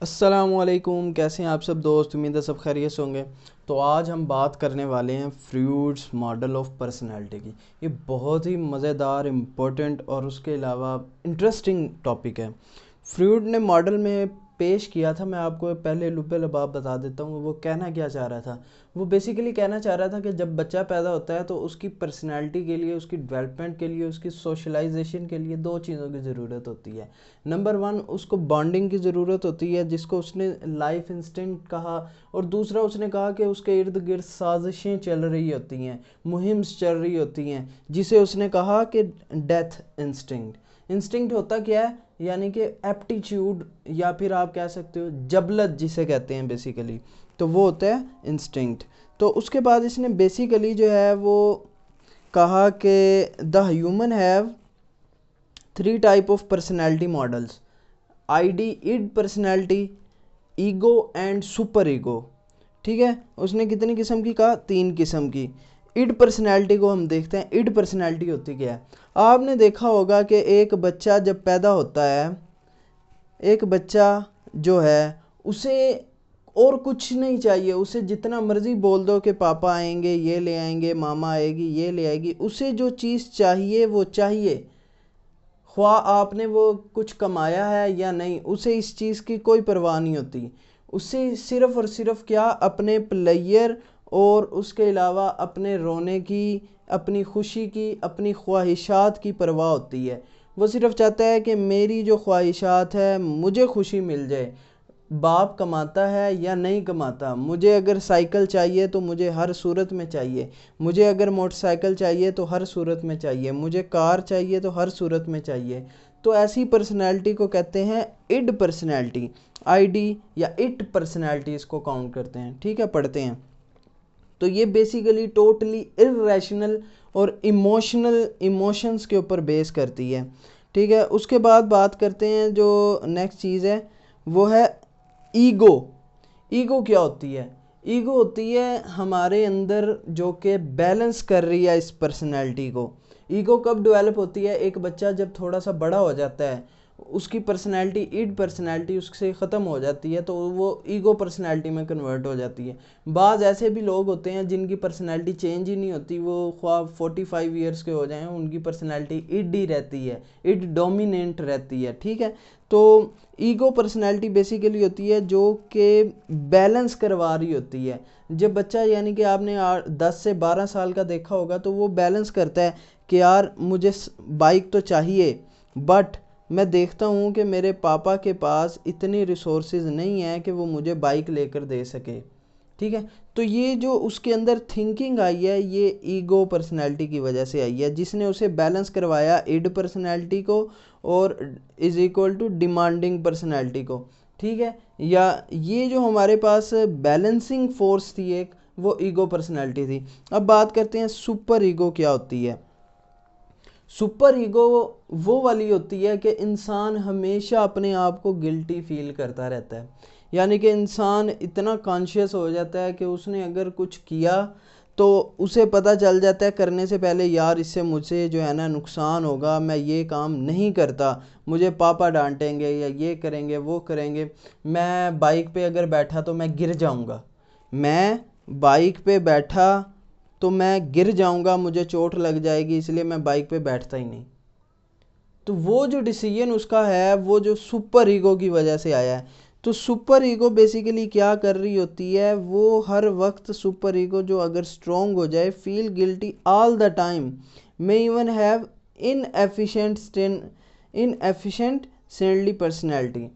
अस्सलामुअलैकुम, कैसे हैं आप सब दोस्त। उम्मीद है सब खैरियत से होंगे। तो आज हम बात करने वाले हैं फ्रूट्स मॉडल ऑफ पर्सनालिटी की। ये बहुत ही मज़ेदार, इम्पोर्टेंट और उसके अलावा इंटरेस्टिंग टॉपिक है। फ्रूड ने मॉडल में पेश किया था, मैं आपको पहले लुबे लबाब बता देता हूँ वो कहना क्या चाह रहा था। वो बेसिकली कहना चाह रहा था कि जब बच्चा पैदा होता है तो उसकी पर्सनैलिटी के लिए, उसकी डेवलपमेंट के लिए, उसकी सोशलाइजेशन के लिए दो चीज़ों की ज़रूरत होती है। नंबर वन, उसको बॉन्डिंग की ज़रूरत होती है जिसको उसने लाइफ इंस्टिंक्ट कहा, और दूसरा उसने कहा कि उसके इर्द गिर्द साजिशें चल रही होती हैं, मुहिम्स चल रही होती हैं, जिसे उसने कहा कि डेथ इंस्टिंक्ट। इंस्टिंक्ट होता क्या है, यानी कि एप्टीट्यूड, या फिर आप कह सकते हो जबलत जिसे कहते हैं बेसिकली, तो वो होता है इंस्टिंक्ट। तो उसके बाद इसने बेसिकली जो है वो कहा कि the human have three type of personality models: ID id personality, ego and super ego. ठीक है, उसने कितनी किस्म की कहा? तीन किस्म की। इड पर्सनैलिटी को हम देखते हैं। इड पर्सनैलिटी होती क्या है? आपने देखा होगा कि एक बच्चा जब पैदा होता है, एक बच्चा जो है उसे और कुछ नहीं चाहिए। उसे जितना मर्जी बोल दो कि पापा आएंगे ये ले आएंगे, मामा आएगी ये ले आएगी, उसे जो चीज़ चाहिए वो चाहिए। ख्वाह आपने वो कुछ कमाया है या नहीं, उसे इस चीज़ की कोई परवाह नहीं होती। उसे सिर्फ़ और सिर्फ क्या, अपने प्लेयर और उसके अलावा अपने रोने की, अपनी खुशी की, अपनी ख्वाहिशात की परवाह होती है। वो सिर्फ चाहता है कि मेरी जो ख्वाहिशात है मुझे खुशी मिल जाए। बाप कमाता है या नहीं कमाता, मुझे अगर साइकिल चाहिए तो मुझे हर सूरत में चाहिए, मुझे अगर मोटरसाइकिल चाहिए तो हर सूरत में चाहिए, मुझे कार चाहिए तो हर सूरत में चाहिए। तो ऐसी पर्सनैलिटी को कहते हैं इड पर्सनैलिटी। आईडी या इट पर्सनैलिटी इसको काउंट करते हैं। ठीक है, पढ़ते हैं। तो ये बेसिकली टोटली इर्रेशनल और इमोशंस के ऊपर बेस करती है। ठीक है, उसके बाद बात करते हैं जो नेक्स्ट चीज़ है वो है ईगो। ईगो क्या होती है? ईगो होती है हमारे अंदर जो कि बैलेंस कर रही है इस पर्सनैलिटी को। ईगो कब डेवलप होती है? एक बच्चा जब थोड़ा सा बड़ा हो जाता है, उसकी पर्सनैलिटी, ईड पर्सनैलिटी उससे ख़त्म हो जाती है तो वो ईगो पर्सनैलिटी में कन्वर्ट हो जाती है। बाज़ ऐसे भी लोग होते हैं जिनकी पर्सनैलिटी चेंज ही नहीं होती, वो ख्वाह 45 ईयर्स के हो जाएं, उनकी पर्सनैलिटी ईड ही रहती है, ईड डोमिनेंट रहती है। ठीक है, तो ईगो पर्सनैलिटी बेसिकली होती है जो कि बैलेंस करवा रही होती है। जब बच्चा, यानी कि आपने 10 से 12 साल का देखा होगा, तो वो बैलेंस करता है कि यार मुझे बाइक तो चाहिए, बट मैं देखता हूँ कि मेरे पापा के पास इतनी रिसोर्सेज नहीं है कि वो मुझे बाइक लेकर दे सके। ठीक है, तो ये जो उसके अंदर थिंकिंग आई है ये ईगो पर्सनैलिटी की वजह से आई है, जिसने उसे बैलेंस करवाया इड पर्सनैलिटी को और is equal to demanding personality को। ठीक है, या ये जो हमारे पास बैलेंसिंग फोर्स थी एक, वो ईगो पर्सनैलिटी थी। अब बात करते हैं सुपर ईगो क्या होती है। सुपर ईगो वो वाली होती है कि इंसान हमेशा अपने आप को गिल्टी फील करता रहता है। यानी कि इंसान इतना कॉन्शियस हो जाता है कि उसने अगर कुछ किया तो उसे पता चल जाता है करने से पहले, यार इससे मुझे जो है ना नुकसान होगा, मैं ये काम नहीं करता, मुझे पापा डांटेंगे या ये करेंगे वो करेंगे, मैं बाइक पे अगर बैठा तो मैं गिर जाऊंगा, मैं बाइक पे बैठा तो मैं गिर जाऊंगा, मुझे चोट लग जाएगी, इसलिए मैं बाइक पे बैठता ही नहीं। तो वो जो डिसीजन उसका है वो जो सुपर ईगो की वजह से आया है। तो सुपर ईगो बेसिकली क्या कर रही होती है, वो हर वक्त सुपर ईगो जो अगर स्ट्रोंग हो जाए, feel guilty all the time, may even have inefficient sendly personality.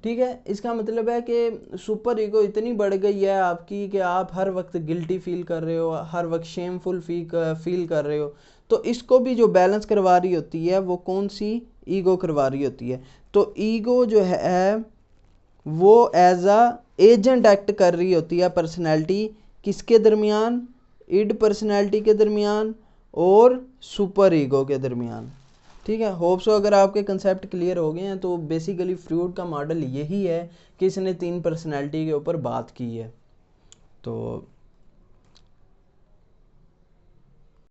ठीक है, इसका मतलब है कि सुपर ईगो इतनी बढ़ गई है आपकी कि आप हर वक्त गिल्टी फील कर रहे हो, हर वक्त शेमफुल फील कर रहे हो। तो इसको भी जो बैलेंस करवा रही होती है वो कौन सी? ईगो करवा रही होती है। तो ईगो जो है वो एज अ एजेंट एक्ट कर रही होती है पर्सनैलिटी किसके दरमियान? इड पर्सनैलिटी के दरमियान और सुपर ईगो के दरमियान। ठीक है, होप सो अगर आपके कंसेप्ट क्लियर हो गए हैं। तो बेसिकली फ्रूड का मॉडल यही है कि इसने तीन पर्सनैलिटी के ऊपर बात की है। तो